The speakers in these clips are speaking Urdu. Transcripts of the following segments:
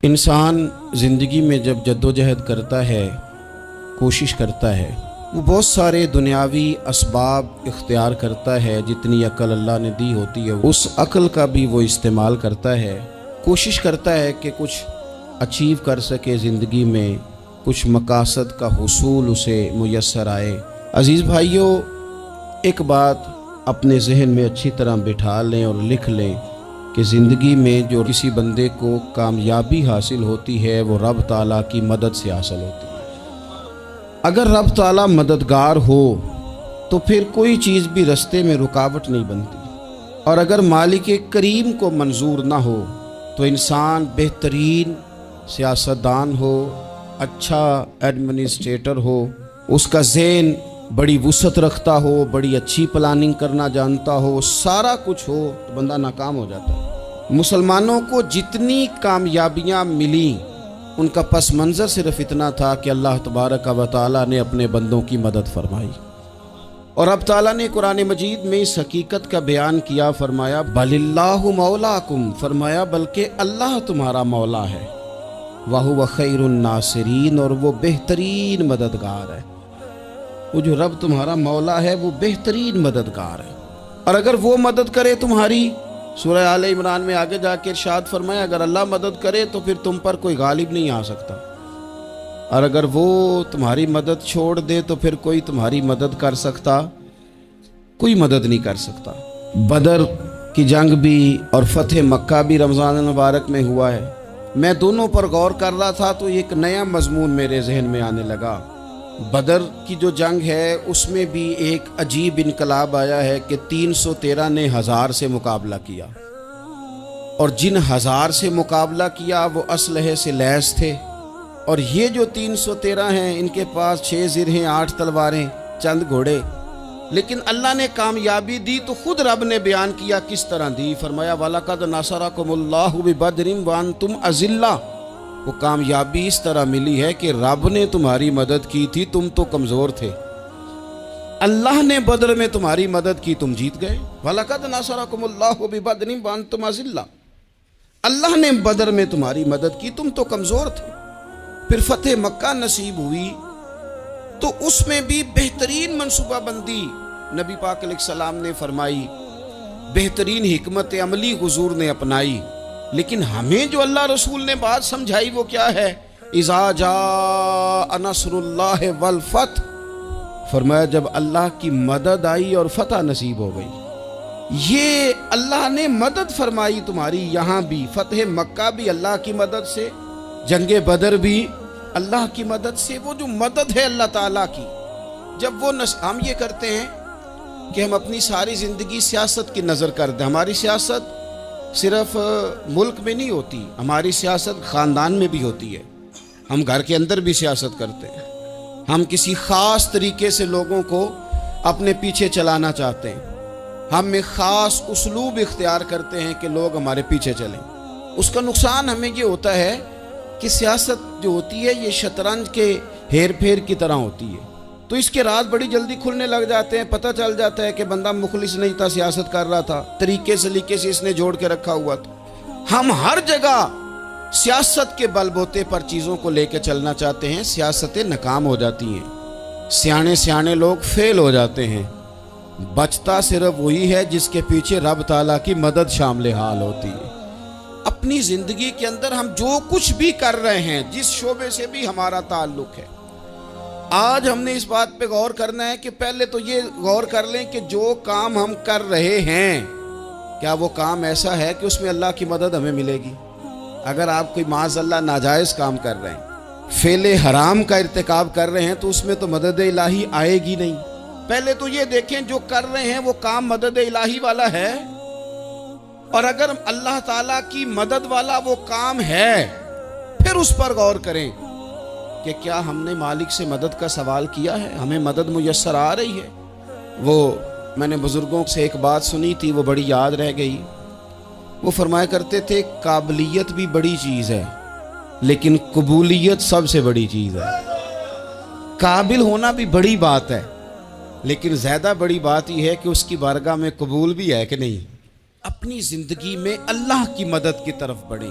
انسان زندگی میں جب جدوجہد کرتا ہے، کوشش کرتا ہے، وہ بہت سارے دنیاوی اسباب اختیار کرتا ہے۔ جتنی عقل اللہ نے دی ہوتی ہے اس عقل کا بھی وہ استعمال کرتا ہے، کوشش کرتا ہے کہ کچھ اچیو کر سکے زندگی میں، کچھ مقاصد کا حصول اسے میسر آئے۔ عزیز بھائیوں، ایک بات اپنے ذہن میں اچھی طرح بٹھا لیں اور لکھ لیں کہ زندگی میں جو کسی بندے کو کامیابی حاصل ہوتی ہے وہ رب تعالیٰ کی مدد سے حاصل ہوتی ہے۔ اگر رب تعالیٰ مددگار ہو تو پھر کوئی چیز بھی رستے میں رکاوٹ نہیں بنتی، اور اگر مالک کریم کو منظور نہ ہو تو انسان بہترین سیاستدان ہو، اچھا ایڈمنسٹریٹر ہو، اس کا ذہن بڑی وسعت رکھتا ہو، بڑی اچھی پلاننگ کرنا جانتا ہو، سارا کچھ ہو، تو بندہ ناکام ہو جاتا ہے۔ مسلمانوں کو جتنی کامیابیاں ملیں ان کا پس منظر صرف اتنا تھا کہ اللہ تبارک و تعالیٰ نے اپنے بندوں کی مدد فرمائی، اور اب تعالیٰ نے قرآن مجید میں اس حقیقت کا بیان کیا، فرمایا بل اللہ مولاکم، فرمایا بلکہ اللہ تمہارا مولا ہے، وَهُوَ خَيْرُ النَّاصِرِينَ، اور وہ بہترین مددگار ہے۔ وہ جو رب تمہارا مولا ہے وہ بہترین مددگار ہے، اور اگر وہ مدد کرے تمہاری، سورہ آل عمران میں آگے جا کے ارشاد فرمایا اگر اللہ مدد کرے تو پھر تم پر کوئی غالب نہیں آ سکتا، اور اگر وہ تمہاری مدد چھوڑ دے تو پھر کوئی تمہاری مدد کر سکتا، کوئی مدد نہیں کر سکتا۔ بدر کی جنگ بھی اور فتح مکہ بھی رمضان المبارک میں ہوا ہے۔ میں دونوں پر غور کر رہا تھا تو ایک نیا مضمون میرے ذہن میں آنے لگا۔ بدر کی جو جنگ ہے اس میں بھی ایک عجیب انقلاب آیا ہے کہ 313 نے 1000 سے مقابلہ کیا، اور جن 1000 سے مقابلہ کیا وہ اسلحے سے لیس تھے، اور یہ جو 313 ہیں ان کے پاس 6 زرہیں، 8 تلواریں، چند گھوڑے، لیکن اللہ نے کامیابی دی تو خود رب نے بیان کیا کس طرح دی، فرمایا وَلَقَدْ نَصَرَكُمُ اللَّهُ بِبَدْرٍ وَأَنْتُمْ أَذِلَّةٌ۔ وہ کامیابی اس طرح ملی ہے کہ رب نے تمہاری مدد کی تھی، تم تو کمزور تھے، اللہ نے بدر میں تمہاری مدد کی، تم جیت گئے۔ وَلَقَدْ نَصَرَكُمُ اللَّهُ بِبَدْرٍ وَأَنْتُمْ أَذِلَّةٌ، اللہ نے بدر میں تمہاری مدد کی، تم تو کمزور تھے۔ پھر فتح مکہ نصیب ہوئی تو اس میں بھی بہترین منصوبہ بندی نبی پاک علیہ السلام نے فرمائی، بہترین حکمت عملی حضور نے اپنائی، لیکن ہمیں جو اللہ رسول نے بات سمجھائی وہ کیا ہے؟ اذا جاء نصر اللہ والفتح، فرمایا جب اللہ کی مدد آئی اور فتح نصیب ہو گئی۔ یہ اللہ نے مدد فرمائی تمہاری، یہاں بھی فتح مکہ بھی اللہ کی مدد سے، جنگ بدر بھی اللہ کی مدد سے۔ وہ جو مدد ہے اللہ تعالیٰ کی، جب وہ ہم یہ کرتے ہیں کہ ہم اپنی ساری زندگی سیاست کی نظر کر دیں، ہماری سیاست صرف ملک میں نہیں ہوتی، ہماری سیاست خاندان میں بھی ہوتی ہے، ہم گھر کے اندر بھی سیاست کرتے ہیں، ہم کسی خاص طریقے سے لوگوں کو اپنے پیچھے چلانا چاہتے ہیں، ہم ایک خاص اسلوب اختیار کرتے ہیں کہ لوگ ہمارے پیچھے چلیں۔ اس کا نقصان ہمیں یہ ہوتا ہے کہ سیاست جو ہوتی ہے یہ شطرنج کے ہیر پھیر کی طرح ہوتی ہے، تو اس کے راز بڑی جلدی کھلنے لگ جاتے ہیں، پتہ چل جاتا ہے کہ بندہ مخلص نہیں تھا، سیاست کر رہا تھا، طریقے سلیقے سے اس نے جوڑ کے رکھا ہوا تھا۔ ہم ہر جگہ سیاست کے بل بوتے پر چیزوں کو لے کے چلنا چاہتے ہیں، سیاستیں ناکام ہو جاتی ہیں، سیانے لوگ فیل ہو جاتے ہیں، بچتا صرف وہی ہے جس کے پیچھے رب تعالیٰ کی مدد شامل حال ہوتی ہے۔ اپنی زندگی کے اندر ہم جو کچھ بھی کر رہے ہیں، جس شعبے سے بھی ہمارا تعلق ہے، آج ہم نے اس بات پہ غور کرنا ہے کہ پہلے تو یہ غور کر لیں کہ جو کام ہم کر رہے ہیں کیا وہ کام ایسا ہے کہ اس میں اللہ کی مدد ہمیں ملے گی؟ اگر آپ کوئی معاذ اللہ ناجائز کام کر رہے ہیں، فعل حرام کا ارتکاب کر رہے ہیں، تو اس میں تو مدد الہی آئے گی نہیں۔ پہلے تو یہ دیکھیں جو کر رہے ہیں وہ کام مدد الہی والا ہے، اور اگر اللہ تعالیٰ کی مدد والا وہ کام ہے پھر اس پر غور کریں کہ کیا ہم نے مالک سے مدد کا سوال کیا ہے، ہمیں مدد میسر آ رہی ہے۔ وہ میں نے بزرگوں سے ایک بات سنی تھی، وہ بڑی یاد رہ گئی۔ وہ فرمایا کرتے تھے قابلیت بھی بڑی چیز ہے لیکن قبولیت سب سے بڑی چیز ہے۔ قابل ہونا بھی بڑی بات ہے لیکن زیادہ بڑی بات یہ ہے کہ اس کی بارگاہ میں قبول بھی ہے کہ نہیں۔ اپنی زندگی میں اللہ کی مدد کی طرف بڑھیں،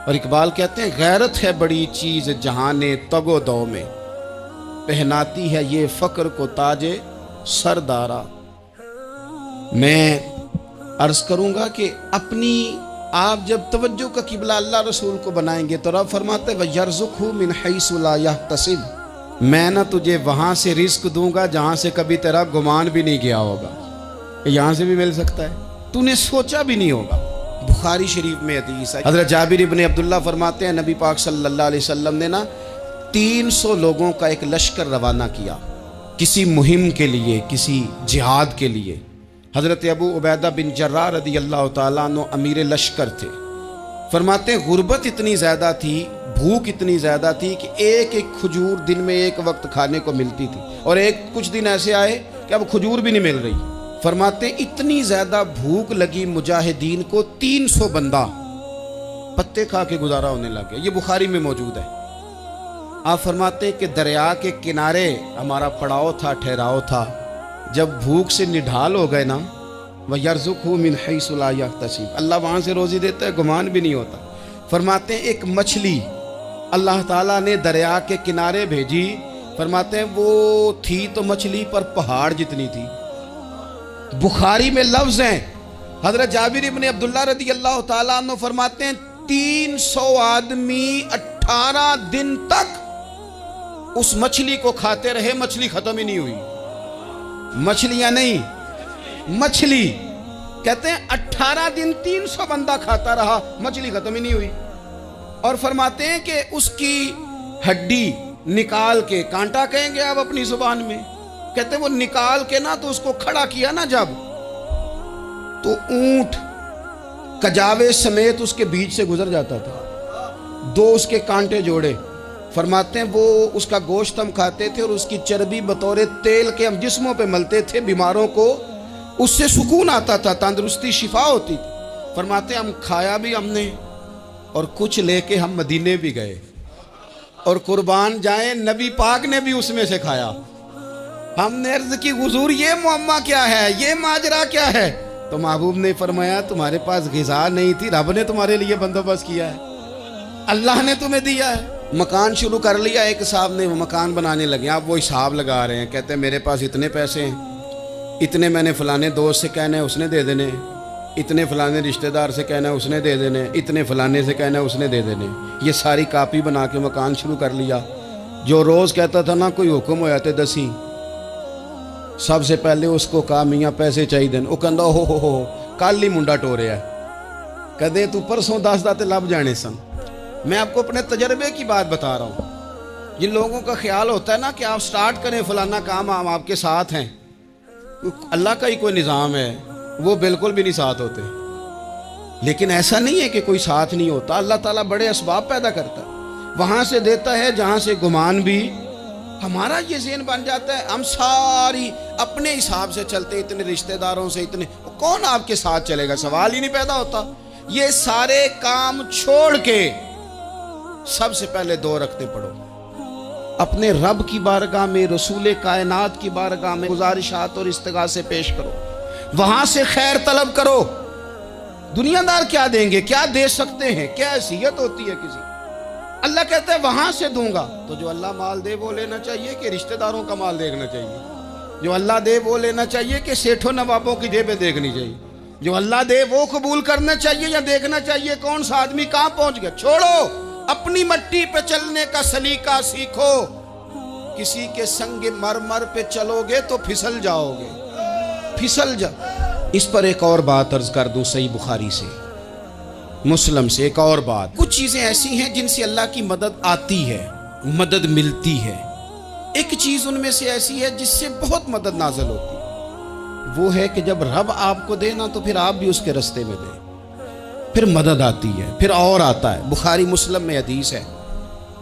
اور اقبال کہتے ہیں غیرت ہے بڑی چیز جہان تگ و دو میں، پہناتی ہے یہ فقر کو تاج سردارا۔ میں عرض کروں گا کہ اپنی آپ جب توجہ کا قبلہ اللہ رسول کو بنائیں گے تو رب فرماتے وَيَرْزُقْهُ مِنْ حَيْثُ لَا يَحْتَسِبُ، میں نہ تجھے وہاں سے رزق دوں گا جہاں سے کبھی تیرا گمان بھی نہیں گیا ہوگا، یہاں سے بھی مل سکتا ہے، تو نے سوچا بھی نہیں ہوگا۔ بخاری شریف میں حدیث ہے، حضرت جابر ابن عبداللہ فرماتے ہیں نبی پاک صلی اللہ علیہ وسلم نے نا 300 لوگوں کا ایک لشکر روانہ کیا کسی مہم کے لیے، کسی جہاد کے لیے۔ حضرت ابو عبیدہ بن جراح رضی اللہ تعالیٰ عنہ امیر لشکر تھے۔ فرماتے ہیں غربت اتنی زیادہ تھی، بھوک اتنی زیادہ تھی کہ ایک ایک کھجور دن میں ایک وقت کھانے کو ملتی تھی، اور کچھ دن ایسے آئے کہ اب کھجور بھی نہیں مل رہی۔ فرماتے ہیں اتنی زیادہ بھوک لگی مجاہدین کو، 300 بندہ پتے کھا کے گزارا ہونے لگ گیا۔ یہ بخاری میں موجود ہے۔ آپ فرماتے ہیں کہ دریا کے کنارے ہمارا پڑاؤ تھا، ٹھہراؤ تھا۔ جب بھوک سے نڈھال ہو گئے نا، وَيَرْزُقْهُ مِنْ حَيْثُ لَا يَحْتَسِبُ، اللہ وہاں سے روزی دیتا ہے، گمان بھی نہیں ہوتا۔ فرماتے ہیں ایک مچھلی اللہ تعالیٰ نے دریا کے کنارے بھیجی، فرماتے ہیں وہ تھی تو مچھلی پر پہاڑ جتنی تھی۔ بخاری میں لفظ ہیں، حضرت جابر ابن عبداللہ رضی اللہ تعالیٰ عنہ فرماتے ہیں 300 آدمی 18 دن تک اس مچھلی کو کھاتے رہے، مچھلی ختم ہی نہیں ہوئی۔ مچھلیاں نہیں، مچھلی کہتے ہیں 18 دن 300 بندہ کھاتا رہا، مچھلی ختم ہی نہیں ہوئی۔ اور فرماتے ہیں کہ اس کی ہڈی نکال کے، کانٹا کہیں گے آپ اپنی زبان میں، کہتے ہیں وہ نکال کے نا تو اس کو کھڑا کیا نا جب، تو اونٹ کجاوے سمیت اس کے بیچ سے گزر جاتا تھا، 2 اس کے کانٹے جوڑے۔ فرماتے ہیں وہ اس کا گوشت ہم کھاتے تھے اور اس کی چربی بطور تیل کے ہم جسموں پہ ملتے تھے، بیماروں کو اس سے سکون آتا تھا، تندرستی شفا ہوتی تھی۔ فرماتے ہیں ہم کھایا بھی ہم نے، اور کچھ لے کے ہم مدینے بھی گئے، اور قربان جائیں نبی پاک نے بھی اس میں سے کھایا۔ ہم نے عرض کی حضور یہ معمہ کیا ہے، یہ ماجرا کیا ہے؟ تو محبوب نے فرمایا تمہارے پاس غذا نہیں تھی، رب نے تمہارے لیے بندوبست کیا ہے، اللہ نے تمہیں دیا ہے۔ مکان شروع کر لیا، ایک صاحب نے مکان بنانے لگے، آپ وہ حساب لگا رہے ہیں، کہتے ہیں میرے پاس اتنے پیسے ہیں، اتنے میں نے فلانے دوست سے کہنا ہے اس نے دے دینے، اتنے فلانے رشتہ دار سے کہنا ہے اس نے دے دینے، اتنے فلانے سے کہنا ہے اس نے دے دینے۔ یہ ساری کاپی بنا کے مکان شروع کر لیا۔ جو روز کہتا تھا نا کوئی حکم ہو جاتے 10 سب سے پہلے اس کو کہا میاں پیسے چاہیے دن، وہ کہندا ہو کل ہی منڈا ٹوریا ہے، کہتے تو پرسوں 10 داتے لب جانے سن۔ میں آپ کو اپنے تجربے کی بات بتا رہا ہوں۔ جن لوگوں کا خیال ہوتا ہے نا کہ آپ سٹارٹ کریں فلانا کام، ہم آپ کے ساتھ ہیں، اللہ کا ہی کوئی نظام ہے، وہ بالکل بھی نہیں ساتھ ہوتے۔ لیکن ایسا نہیں ہے کہ کوئی ساتھ نہیں ہوتا، اللہ تعالیٰ بڑے اسباب پیدا کرتا ہے، وہاں سے دیتا ہے جہاں سے گمان بھی۔ ہمارا یہ ذہن بن جاتا ہے ہم ساری اپنے حساب سے چلتے، اتنے رشتہ داروں سے، اتنے کون آپ کے ساتھ چلے گا، سوال ہی نہیں پیدا ہوتا۔ یہ سارے کام چھوڑ کے سب سے پہلے 2 رکعتیں پڑھو، اپنے رب کی بارگاہ میں، رسول کائنات کی بارگاہ میں گزارشات اور استغاثے پیش کرو، وہاں سے خیر طلب کرو۔ دنیا دار کیا دیں گے، کیا دے سکتے ہیں، کیا حیثیت ہوتی ہے کسی؟ اللہ کہتا ہے وہاں سے دوں گا۔ تو جو اللہ مال دے وہ لینا چاہیے کہ رشتہ داروں کا مال دیکھنا چاہیے؟ جو اللہ دے وہ لینا چاہیے کہ سیٹھوں نوابوں کی جیبیں دیکھنی چاہیے؟ جو اللہ دے وہ قبول کرنا چاہیے یا دیکھنا چاہیے کون سا آدمی کہاں پہنچ گیا؟ چھوڑو، اپنی مٹی پہ چلنے کا سلیقہ سیکھو۔ کسی کے سنگ مرمر پہ چلو گے تو پھسل جاؤ گے، پھسل جاؤ۔ اس پر ایک اور بات عرض کر دوں، صحیح بخاری سے، مسلم سے ایک اور بات۔ کچھ چیزیں ایسی ہیں جن سے اللہ کی مدد آتی ہے، مدد ملتی ہے۔ ایک چیز ان میں سے ایسی ہے جس سے بہت مدد نازل ہوتی ہے، وہ ہے کہ جب رب آپ کو دے نا تو پھر آپ بھی اس کے رستے میں دیں، پھر مدد آتی ہے، پھر اور آتا ہے۔ بخاری مسلم میں حدیث ہے،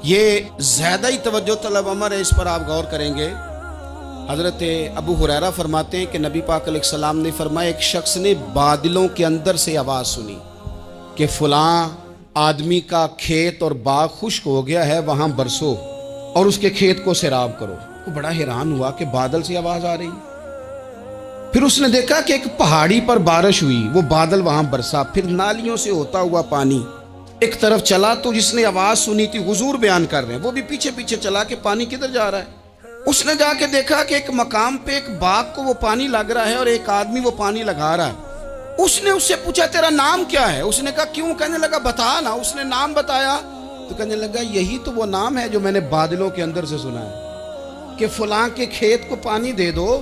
یہ زیادہ ہی توجہ طلب امر ہے، اس پر آپ غور کریں گے۔ حضرت ابو ہریرہ فرماتے ہیں کہ نبی پاک علیہ السلام نے فرمایا ایک شخص نے بادلوں کے اندر سے آواز سنی کہ فلاں آدمی کا کھیت اور باغ خشک ہو گیا ہے، وہاں برسو اور اس کے کھیت کو سیراب کرو۔ وہ بڑا حیران ہوا کہ بادل سے آواز آ رہی۔ پھر اس نے دیکھا کہ ایک پہاڑی پر بارش ہوئی، وہ بادل وہاں برسا، پھر نالیوں سے ہوتا ہوا پانی ایک طرف چلا تو جس نے آواز سنی تھی حضور بیان کر رہے ہیں، وہ بھی پیچھے پیچھے چلا کہ پانی کدھر جا رہا ہے۔ اس نے جا کے دیکھا کہ ایک مقام پہ ایک باغ کو وہ پانی لگ رہا ہے اور ایک آدمی وہ پانی لگا رہا ہے۔ اس نے اس سے پوچھا تیرا نام کیا ہے؟ اس نے کہا کیوں؟ کہنے لگا بتا نا۔ اس نے نام بتایا تو کہنے لگا یہی تو وہ نام ہے جو میں نے بادلوں کے اندر سے سنا ہے کہ فلاں کے کھیت کو پانی دے دو۔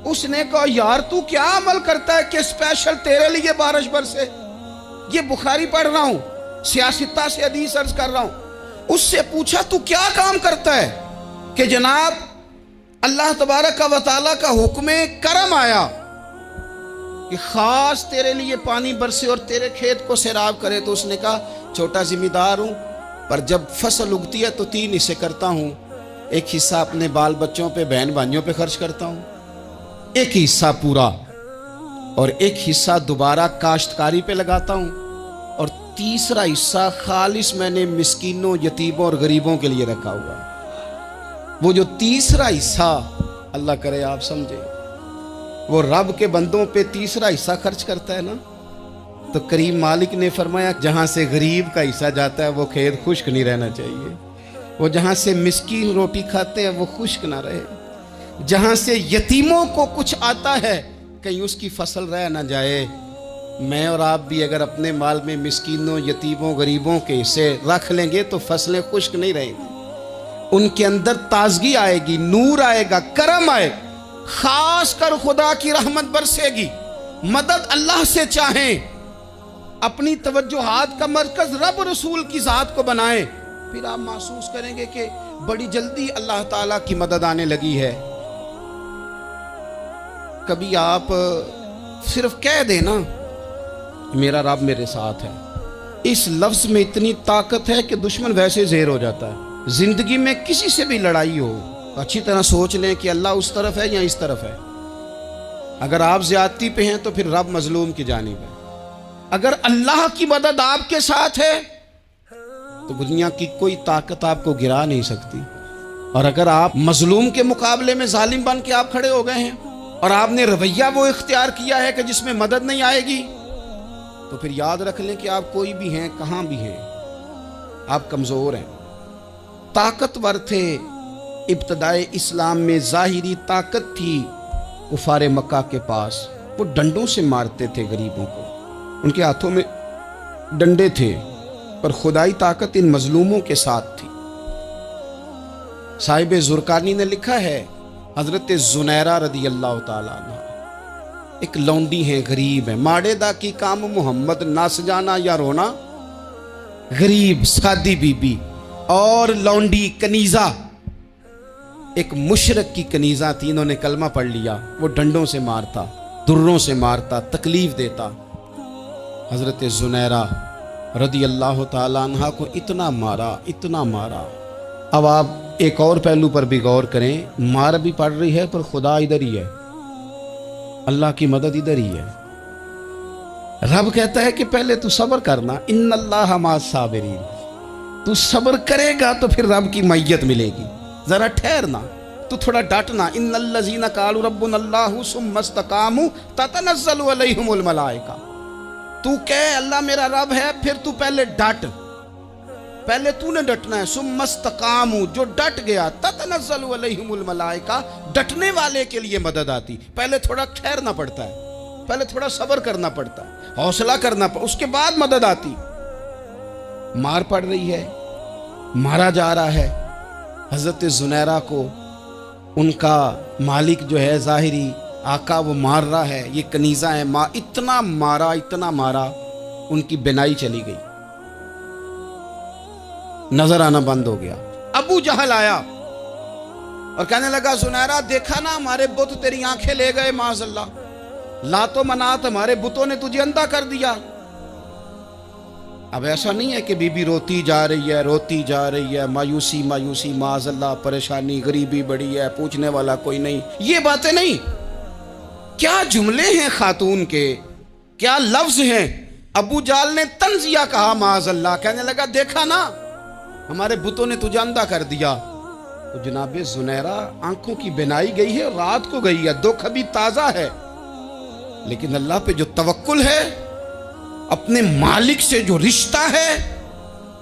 اس نے کہا یار تو کیا عمل کرتا ہے کہ اسپیشل تیرے لیے بارش برسے؟ یہ بخاری پڑھ رہا ہوں، سیاستہ سے حدیث عرض کر رہا ہوں۔ اس سے پوچھا تو کیا کام کرتا ہے کہ جناب اللہ تبارک و تعالیٰ کا حکم کرم آیا کہ خاص تیرے لیے پانی برسے اور تیرے کھیت کو سیراب کرے؟ تو اس نے کہا چھوٹا ذمہ دار ہوں، پر جب فصل اگتی ہے تو 3 حصے کرتا ہوں۔ ایک حصہ اپنے بال بچوں پہ، بہن بھائیوں پہ خرچ کرتا ہوں، ایک حصہ پورا، اور ایک حصہ دوبارہ کاشتکاری پہ لگاتا ہوں، اور تیسرا حصہ خالص میں نے مسکینوں، یتیموں اور غریبوں کے لیے رکھا ہوا۔ وہ جو تیسرا حصہ، اللہ کرے آپ سمجھے، وہ رب کے بندوں پہ تیسرا حصہ خرچ کرتا ہے نا، تو کریم مالک نے فرمایا جہاں سے غریب کا حصہ جاتا ہے وہ کھیت خشک نہیں رہنا چاہیے، وہ جہاں سے مسکین روٹی کھاتے ہیں وہ خشک نہ رہے، جہاں سے یتیموں کو کچھ آتا ہے کہیں اس کی فصل رہ نہ جائے۔ میں اور آپ بھی اگر اپنے مال میں مسکینوں، یتیموں، غریبوں کے حصے رکھ لیں گے تو فصلیں خشک نہیں رہیں گی، ان کے اندر تازگی آئے گی، نور آئے گا، کرم آئے گا، خاص کر خدا کی رحمت برسے گی۔ مدد اللہ سے چاہیں، اپنی توجہات کا مرکز رب رسول کی ذات کو بنائیں، پھر آپ محسوس کریں گے کہ بڑی جلدی اللہ تعالیٰ کی مدد آنے لگی ہے۔ کبھی آپ صرف کہہ دیں نا میرا رب میرے ساتھ ہے، اس لفظ میں اتنی طاقت ہے کہ دشمن ویسے زہر ہو جاتا ہے۔ زندگی میں کسی سے بھی لڑائی ہو اچھی طرح سوچ لیں کہ اللہ اس طرف ہے یا اس طرف ہے۔ اگر آپ زیادتی پہ ہیں تو پھر رب مظلوم کی جانب ہے۔ اگر اللہ کی مدد آپ کے ساتھ ہے تو دنیا کی کوئی طاقت آپ کو گرا نہیں سکتی، اور اگر آپ مظلوم کے مقابلے میں ظالم بن کے آپ کھڑے ہو گئے ہیں اور آپ نے رویہ وہ اختیار کیا ہے کہ جس میں مدد نہیں آئے گی، تو پھر یاد رکھ لیں کہ آپ کوئی بھی ہیں، کہاں بھی ہیں، آپ کمزور ہیں۔ طاقتور تھے ابتدائے اسلام میں، ظاہری طاقت تھی کفار مکہ کے پاس، وہ ڈنڈوں سے مارتے تھے غریبوں کو، ان کے ہاتھوں میں ڈنڈے تھے، پر خدائی طاقت ان مظلوموں کے ساتھ تھی۔ صاحب زرقانی نے لکھا ہے حضرت زنیرہ رضی اللہ تعالیٰ عنہ ایک لونڈی ہیں، غریب ہیں، ماڑے دا کی کام محمد ناس جانا یا رونا، غریب سادی بی بی اور لونڈی کنیزہ، ایک مشرک کی کنیزہ تھی، انہوں نے کلمہ پڑھ لیا، وہ ڈنڈوں سے مارتا، دروں سے مارتا، تکلیف دیتا۔ حضرت زنیرہ رضی اللہ تعالیٰ عنہ کو اتنا مارا، اتنا مارا۔ اب آپ ایک اور پہلو پر بھی غور کریں، مار بھی پڑ رہی ہے پر خدا ادھر ہی ہے، اللہ کی مدد ادھر ہی ہے۔ رب کہتا ہے کہ پہلے تو صبر کرنا، ان اللہ مع الصابرین، تو صبر کرے گا تو پھر رب کی معیت ملے گی، ذرا ٹھہرنا، تو تھوڑا ڈٹنا۔ ان الذین قالوا ربنا اللہ ثم استقاموا تتنزل علیہم الملائکہ، تو کہے اللہ میرا رب ہے، پھر تو پہلے ڈٹ، پہلے تو نے ڈٹنا ہے۔ ثم استقاموا، جو ڈٹ گیا، تتنزل علیہم الملائکہ، ڈٹنے والے کے لیے مدد آتی، پہلے تھوڑا ٹھہرنا پڑتا ہے، پہلے تھوڑا صبر کرنا پڑتا ہے، حوصلہ کرنا پڑتا، اس کے بعد مدد آتی۔ مار پڑ رہی ہے، مارا جا رہا ہے حضرت زنیرہ کو، ان کا مالک جو ہے ظاہری آقا وہ مار رہا ہے، یہ کنیزہ ہے، اتنا مارا اتنا مارا، ان کی بینائی چلی گئی، نظر آنا بند ہو گیا۔ ابو جہل آیا اور کہنے لگا زنیرہ دیکھا نا ہمارے بت تیری آنکھیں لے گئے، معاذ اللہ، لات و منات ہمارے بتوں نے تجھے اندھا کر دیا۔ اب ایسا نہیں ہے کہ بی بی روتی جا رہی ہے، روتی جا رہی ہے، مایوسی مایوسی، معاذ اللہ، پریشانی، غریبی بڑی ہے، پوچھنے والا کوئی نہیں، یہ باتیں نہیں۔ کیا جملے ہیں خاتون کے، کیا لفظ ہیں۔ ابو جال نے طنزیہ کہا، معاذ اللہ، کہنے لگا دیکھا نا ہمارے بتوں نے تجھے اندھا کر دیا۔ تو جناب زنیرہ آنکھوں کی بینائی گئی ہے، رات کو گئی ہے، دکھ ابھی تازہ ہے، لیکن اللہ پہ جو توکل ہے، اپنے مالک سے جو رشتہ ہے،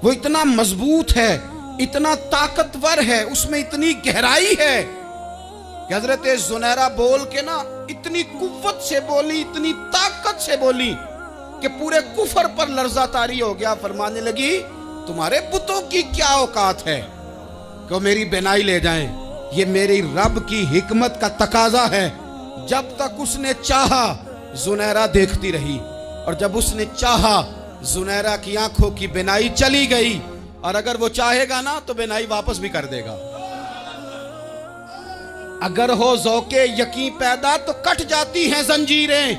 وہ اتنا مضبوط ہے، اتنا طاقتور ہے، اس میں اتنی گہرائی ہے کہ حضرت زنیرہ بول کے نا اتنی قوت سے بولی، اتنی طاقت سے بولی کہ پورے کفر پر لرزہ طاری ہو گیا۔ فرمانے لگی تمہارے بتوں کی کیا اوقات ہے کہ وہ میری بینائی لے جائیں؟ یہ میری رب کی حکمت کا تقاضا ہے۔ جب تک اس نے چاہا زنیرہ دیکھتی رہی، اور جب اس نے چاہا زنیرہ کی آنکھوں کی بینائی چلی گئی، اور اگر وہ چاہے گا نا تو بینائی واپس بھی کر دے گا۔ اگر ہو ذوق یقین پیدا تو کٹ جاتی ہیں زنجیریں،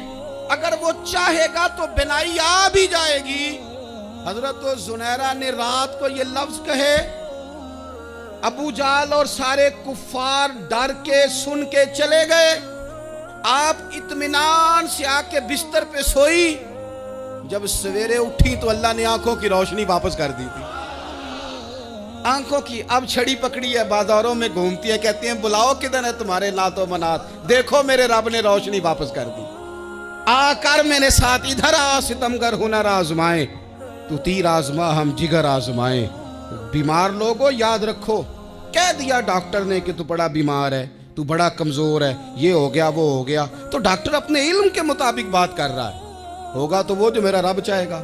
اگر وہ چاہے گا تو بینائی آ بھی جائے گی۔ حضرت زنیرہ نے رات کو یہ لفظ کہے، ابو جہل اور سارے کفار ڈر کے سن کے چلے گئے، آپ اطمینان سے آ کے بستر پہ سوئی۔ جب سویرے اٹھی تو اللہ نے آنکھوں کی روشنی واپس کر دی تھی۔ آنکھوں کی اب چھڑی پکڑی ہے، بازاروں میں گھومتی ہے، کہتی ہیں بلاؤ کدھر ہے تمہارے نات و منات، دیکھو میرے رب نے روشنی واپس کر دی۔ آ کر میرے ساتھ ادھر آ، ستمگر ہنر آزمائیں، تو تیر آزما ہم جگر آزمائیں۔ بیمار لوگوں یاد رکھو، کہہ دیا ڈاکٹر نے کہ تو بڑا بیمار ہے، تو بڑا کمزور ہے، یہ ہو گیا وہ ہو گیا، تو ڈاکٹر اپنے علم کے مطابق بات کر رہا ہے، ہوگا تو وہ جو میرا رب چاہے گا۔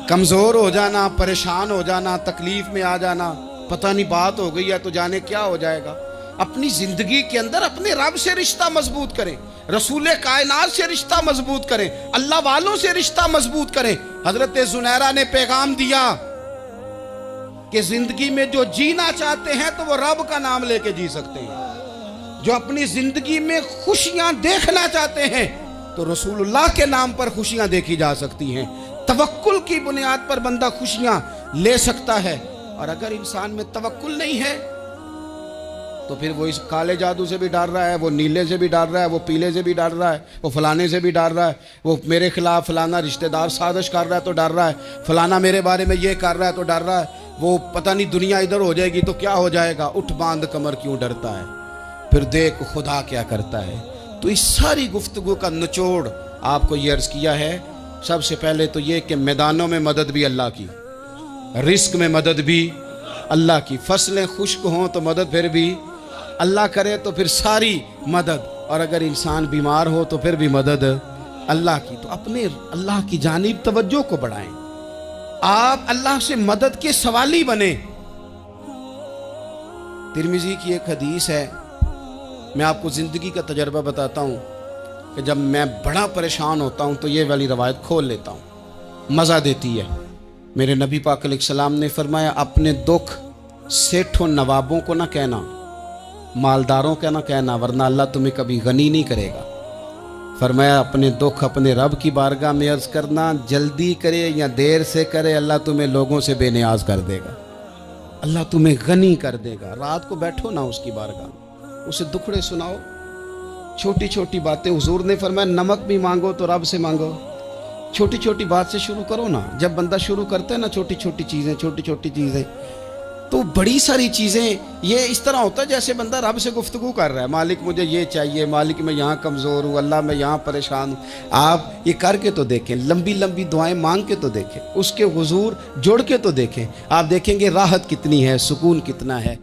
کمزور ہو جانا، پریشان ہو جانا، تکلیف میں آ جانا، پتہ نہیں بات ہو گئی ہے تو جانے کیا ہو جائے گا۔ اپنی زندگی کے اندر اپنے رب سے رشتہ مضبوط کریں، رسول کائنات سے رشتہ مضبوط کریں، اللہ والوں سے رشتہ مضبوط کریں۔ حضرت زنیرہ نے پیغام دیا کہ زندگی میں جو جینا چاہتے ہیں تو وہ رب کا نام لے کے جی سکتے ہیں، جو اپنی زندگی میں خوشیاں دیکھنا چاہتے ہیں تو رسول اللہ کے نام پر خوشیاں دیکھی جا سکتی ہیں۔ توکل کی بنیاد پر بندہ خوشیاں لے سکتا ہے، اور اگر انسان میں توکل نہیں ہے تو پھر وہ اس کالے جادو سے بھی ڈر رہا ہے، وہ نیلے سے بھی ڈر رہا ہے، وہ پیلے سے بھی ڈر رہا ہے، وہ فلانے سے بھی ڈر رہا ہے، وہ میرے خلاف فلانا رشتہ دار سازش کر رہا ہے تو ڈر رہا ہے، فلانا میرے بارے میں یہ کر رہا ہے تو ڈر رہا ہے، وہ پتہ نہیں دنیا ادھر ہو جائے گی تو کیا ہو جائے گا، اٹھ باندھ کمر کیوں ڈرتا ہے، پھر دیکھ خدا کیا کرتا ہے۔ تو اس ساری گفتگو کا نچوڑ آپ کو یہ عرض کیا ہے، سب سے پہلے تو یہ کہ میدانوں میں مدد بھی اللہ کی، رزق میں مدد بھی اللہ کی، فصلیں خشک ہوں تو مدد پھر بھی اللہ کرے، تو پھر ساری مدد، اور اگر انسان بیمار ہو تو پھر بھی مدد اللہ کی۔ تو اپنے اللہ کی جانب توجہ کو بڑھائیں، آپ اللہ سے مدد کے سوالی بنیں۔ ترمذی کی ایک حدیث ہے، میں آپ کو زندگی کا تجربہ بتاتا ہوں کہ جب میں بڑا پریشان ہوتا ہوں تو یہ والی روایت کھول لیتا ہوں، مزہ دیتی ہے۔ میرے نبی پاک علیہ السلام نے فرمایا اپنے دکھ سیٹھوں نوابوں کو نہ کہنا، مالداروں کا نہ کہنا، ورنہ اللہ تمہیں کبھی غنی نہیں کرے گا۔ فرمایا اپنے دکھ اپنے رب کی بارگاہ میں عرض کرنا، جلدی کرے یا دیر سے کرے اللہ تمہیں لوگوں سے بے نیاز کر دے گا، اللہ تمہیں غنی کر دے گا۔ رات کو بیٹھو نا اس کی بارگاہ میں، اسے دکھڑے سناؤ، چھوٹی چھوٹی باتیں۔ حضور نے فرمایا نمک بھی مانگو تو رب سے مانگو، چھوٹی چھوٹی بات سے شروع کرو نا۔ جب بندہ شروع کرتا ہے نا چھوٹی چھوٹی چیزیں تو بڑی ساری چیزیں یہ اس طرح ہوتا ہے جیسے بندہ رب سے گفتگو کر رہا ہے، مالک مجھے یہ چاہیے، مالک میں یہاں کمزور ہوں، اللہ میں یہاں پریشان ہوں۔ آپ یہ کر کے تو دیکھیں، لمبی لمبی دعائیں مانگ کے تو دیکھیں، اس کے حضور جوڑ کے تو دیکھیں، آپ دیکھیں گے راحت کتنی ہے، سکون کتنا ہے۔